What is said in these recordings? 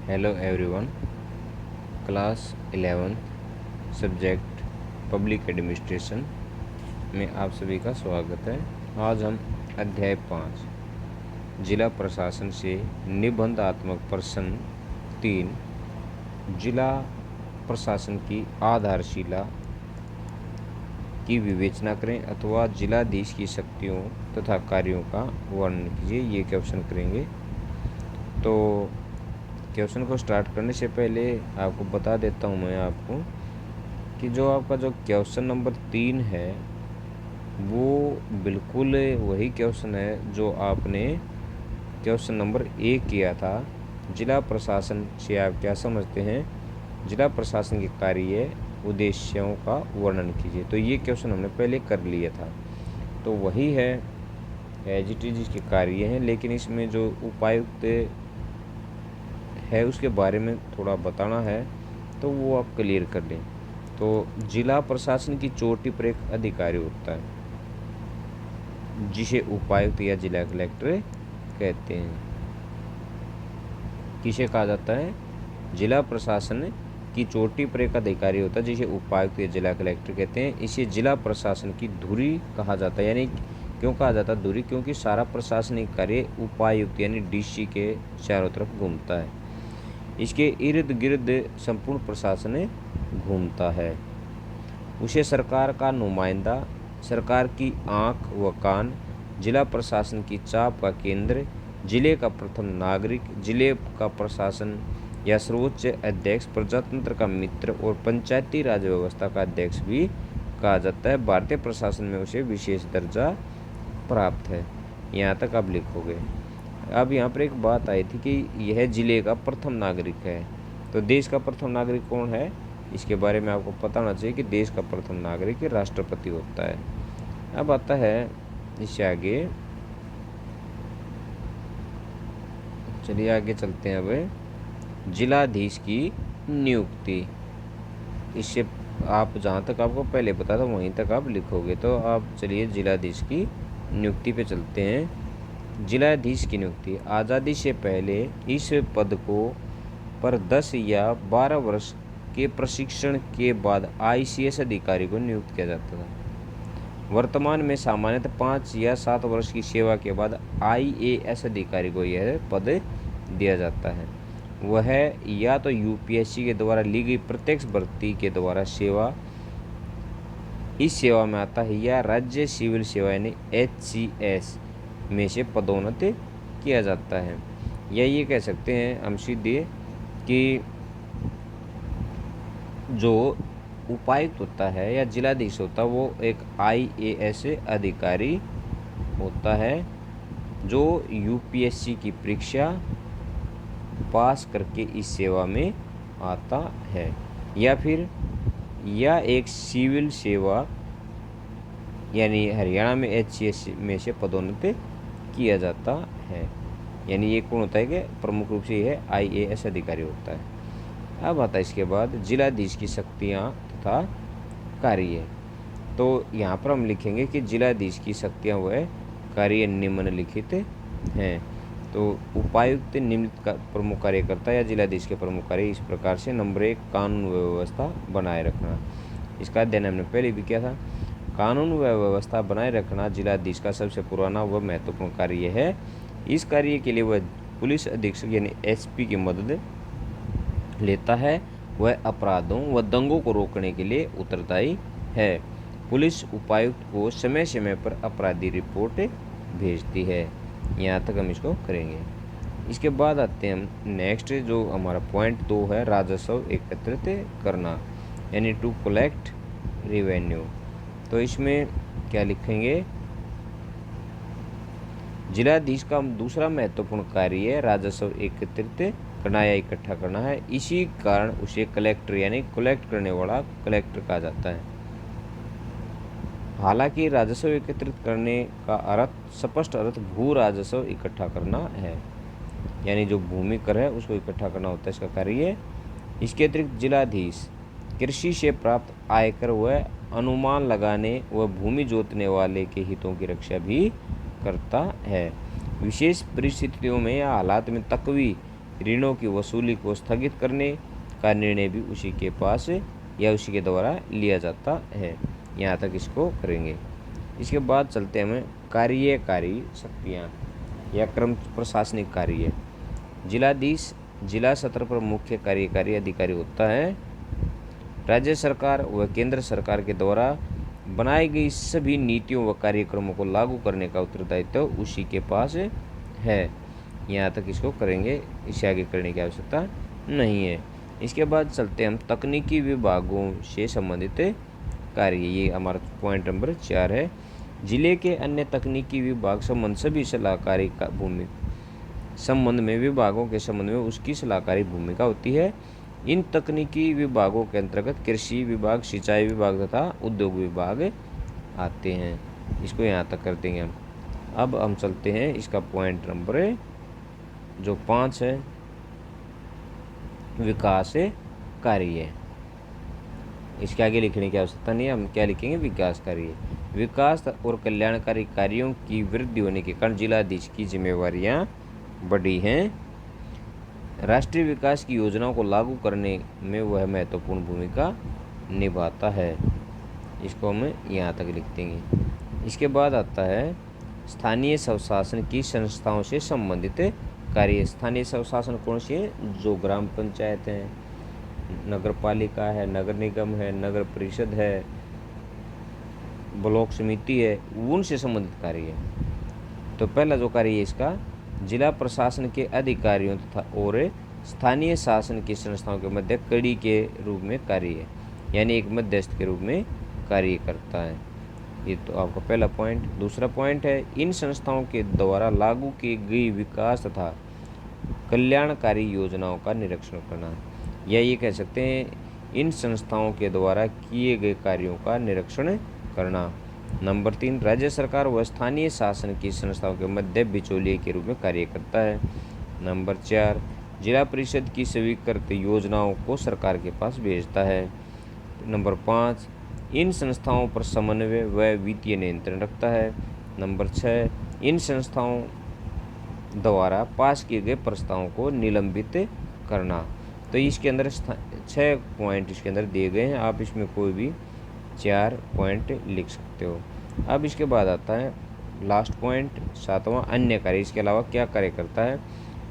Hello everyone. Class 11 subject public administration में आप सभी का स्वागत है। आज हम अध्याय 5 जिला प्रशासन से निबंधात्मक प्रश्न 3 जिला प्रशासन की आधारशिला की विवेचना करें अथवा जिलाधीश की शक्तियों तथा कार्यों का वर्णन कीजिए, ये क्वेश्चन करेंगे। तो क्वेश्चन को स्टार्ट करने से पहले आपको बता देता हूँ मैं आपको कि जो आपका जो क्वेश्चन नंबर 3 है वो बिल्कुल वही क्वेश्चन है जो आपने क्वेश्चन नंबर 1 किया था। जिला प्रशासन से आप क्या समझते हैं, जिला प्रशासन के कार्य उद्देश्यों का वर्णन कीजिए। तो ये क्वेश्चन हमने पहले कर लिया था, तो वही है एज इट इज इसके कार्य हैं, लेकिन इसमें जो उपायुक्त है उसके बारे में थोड़ा बताना है, तो वो आप क्लियर कर लें। तो जिला प्रशासन की चोटी पर एक अधिकारी होता है जिसे उपायुक्त या जिला कलेक्टर कहते हैं। किसे कहा जाता है? जिला प्रशासन की चोटी पर एक अधिकारी होता है जिसे उपायुक्त या जिला कलेक्टर कहते हैं। इसे जिला प्रशासन की धुरी कहा जाता है। यानी क्यों कहा जाता है धुरी? क्योंकि सारा प्रशासनिक कार्य उपायुक्त यानी डीसी के चारों तरफ घूमता है। इसके इर्द गिर्द संपूर्ण प्रशासन घूमता है। उसे सरकार का नुमाइंदा, सरकार की आँख व कान, जिला प्रशासन की चाप का केंद्र, जिले का प्रथम नागरिक, जिले का प्रशासन या सर्वोच्च अध्यक्ष, प्रजातंत्र का मित्र और पंचायती राज व्यवस्था का अध्यक्ष भी कहा जाता है। भारतीय प्रशासन में उसे विशेष दर्जा प्राप्त है। यहाँ तक आप लिखोगे। अब यहाँ पर एक बात आई थी कि यह जिले का प्रथम नागरिक है। तो देश का प्रथम नागरिक कौन है, इसके बारे में आपको पता होना चाहिए कि देश का प्रथम नागरिक राष्ट्रपति होता है। अब आता है इससे आगे, चलिए आगे चलते हैं। अब जिलाधीश की नियुक्ति, इससे आप जहाँ तक आपको पहले पता था वहीं तक आप लिखोगे। तो आप चलिए जिलाधीश की नियुक्ति पे चलते हैं। जिलाधीश की नियुक्ति आज़ादी से पहले इस पद को पर 10 या 12 वर्ष के प्रशिक्षण के बाद ICS अधिकारी को नियुक्त किया जाता था। वर्तमान में सामान्यतः 5 या 7 वर्ष की सेवा के बाद IAS अधिकारी को यह पद दिया जाता है। वह या तो UPSC के द्वारा ली गई प्रत्यक्ष भर्ती के द्वारा इस सेवा में आता है, या राज्य सिविल सेवा यानी HCS में से पदोन्नत किया जाता है। या ये कह सकते हैं हम सीधे कि जो उपायुक्त होता है या जिलाधीश होता है वो एक IAS अधिकारी होता है जो UPSC की परीक्षा पास करके इस सेवा में आता है। या फिर या एक सिविल सेवा यानी हरियाणा में HCS में से पदोन्नत किया जाता है। यानी ये कौन होता है कि प्रमुख रूप से यह IAS अधिकारी होता है। अब आता है इसके बाद जिलाधीश की शक्तियाँ तथा कार्य। तो यहाँ पर हम लिखेंगे कि जिलाधीश की शक्तियाँ व कार्य निम्नलिखित हैं। तो उपायुक्त निम्नलिखित का प्रमुख कार्य करता है या जिलाधीश के प्रमुख कार्य इस प्रकार से। नंबर 1, कानून व व्यवस्था बनाए रखना। इसका अध्ययन हमने पहले भी किया था। कानून व व्यवस्था बनाए रखना जिलाधीश का सबसे पुराना व महत्वपूर्ण कार्य है। इस कार्य के लिए वह पुलिस अधीक्षक यानी SP की मदद लेता है। वह अपराधों व दंगों को रोकने के लिए उत्तरदायी है। पुलिस उपायुक्त को समय समय पर अपराधी रिपोर्ट भेजती है। यहाँ तक हम इसको करेंगे। इसके बाद आते हैं हम नेक्स्ट, जो हमारा पॉइंट 2 है, राजस्व एकत्रित करना यानी टू कलेक्ट रेवेन्यू। तो इसमें क्या लिखेंगे? जिलाधीश का दूसरा महत्वपूर्ण कार्य है राजस्व एकत्रित करना या इकट्ठा करना है। इसी कारण उसे कलेक्टर यानी कलेक्ट करने वाला कलेक्टर कहा जाता है। हालांकि राजस्व एकत्रित करने का अर्थ स्पष्ट अर्थ भू राजस्व इकट्ठा करना है, यानी जो भूमि कर है उसको इकट्ठा करना होता है इसका कार्य। इसके अतिरिक्त जिलाधीश कृषि से प्राप्त आयकर व अनुमान लगाने व भूमि जोतने वाले के हितों की रक्षा भी करता है। विशेष परिस्थितियों में या हालात में तकवी ऋणों की वसूली को स्थगित करने का निर्णय भी उसी के पास या उसी के द्वारा लिया जाता है। यहाँ तक इसको करेंगे। इसके बाद चलते हैं हमें कार्यकारी शक्तियाँ या क्रम प्रशासनिक कार्य। जिलाधीश जिला स्तर पर मुख्य कार्यकारी अधिकारी होता है। राज्य सरकार व केंद्र सरकार के द्वारा बनाई गई सभी नीतियों व कार्यक्रमों को लागू करने का उत्तरदायित्व उसी के पास है। यहाँ तक इसको करेंगे, इससे आगे करने की आवश्यकता नहीं है। इसके बाद चलते हम तकनीकी विभागों से संबंधित कार्य। ये हमारा पॉइंट नंबर 4 है। जिले के अन्य तकनीकी विभाग सभी सलाहकारी का संबंध में विभागों के संबंध में उसकी सलाहकारी भूमिका होती है। इन तकनीकी विभागों के अंतर्गत कृषि विभाग, सिंचाई विभाग तथा उद्योग विभाग आते हैं। इसको यहाँ तक कर देंगे हम। अब हम चलते हैं इसका पॉइंट नंबर जो 5 है, विकास कार्य। इसके आगे लिखने की आवश्यकता नहीं है, हम क्या लिखेंगे, विकास कार्य। विकास और कल्याणकारी कार्यों की वृद्धि होने के कारण जिलाधीश की जिम्मेवारियाँ बढ़ी हैं। राष्ट्रीय विकास की योजनाओं को लागू करने में वह महत्वपूर्ण भूमिका निभाता है। इसको हम यहाँ तक लिख देंगे। इसके बाद आता है स्थानीय स्वशासन की संस्थाओं से संबंधित कार्य। स्थानीय स्वशासन कौन सी है? जो ग्राम पंचायत हैं, नगर पालिका है, नगर निगम है, नगर परिषद है, ब्लॉक समिति है, उनसे संबंधित कार्य है। तो पहला जो कार्य है इसका जिला प्रशासन के अधिकारियों तथा और स्थानीय शासन की संस्थाओं के मध्य कड़ी के रूप में कार्य है, यानी एक मध्यस्थ के रूप में कार्य करता है। ये तो आपका पहला पॉइंट। दूसरा पॉइंट है इन संस्थाओं के द्वारा लागू की गई विकास तथा कल्याणकारी योजनाओं का निरीक्षण करना, या ये कह सकते हैं इन संस्थाओं के द्वारा किए गए कार्यों का निरीक्षण करना। नंबर 3, राज्य सरकार व स्थानीय शासन की संस्थाओं के मध्य बिचौलिए के रूप में कार्य करता है। नंबर 4, जिला परिषद की स्वीकृत योजनाओं को सरकार के पास भेजता है। नंबर 5, इन संस्थाओं पर समन्वय व वित्तीय नियंत्रण रखता है। नंबर 6, इन संस्थाओं द्वारा पास किए गए प्रस्तावों को निलंबित करना। तो इसके अंदर 6 पॉइंट इसके अंदर दिए गए हैं, आप इसमें कोई भी 4 पॉइंट लिख सकते हो। अब इसके बाद आता है लास्ट पॉइंट 7वां, अन्य कार्य। इसके अलावा क्या कार्य करता है?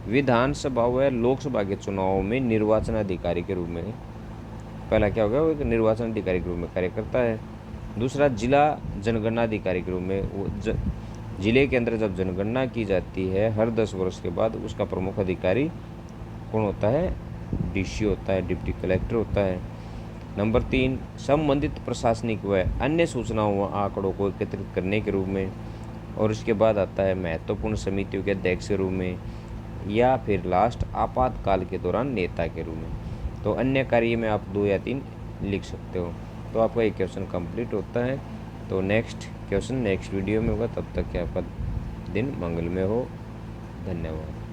विधानसभा व लोकसभा के चुनावों में निर्वाचन अधिकारी के रूप में, पहला क्या होगा, वो एक निर्वाचन अधिकारी के रूप में कार्य करता है। दूसरा, जिला जनगणना अधिकारी के रूप में, वो जिले के अंदर जब जनगणना की जाती है हर 10 वर्ष के बाद, उसका प्रमुख अधिकारी कौन होता है? डीसी होता है, डिप्टी कलेक्टर होता है। नंबर 3, संबंधित प्रशासनिक व अन्य सूचनाओं व आंकड़ों को एकत्रित करने के रूप में। और इसके बाद आता है महत्वपूर्ण समितियों के अध्यक्ष के रूप में, या फिर लास्ट आपातकाल के दौरान नेता के रूप में। तो अन्य कार्य में आप 2 या 3 लिख सकते हो। तो आपका एक क्वेश्चन कंप्लीट होता है। तो नेक्स्ट क्वेश्चन नेक्स्ट वीडियो में होगा, तब तक के आपका दिन मंगलमय हो। धन्यवाद।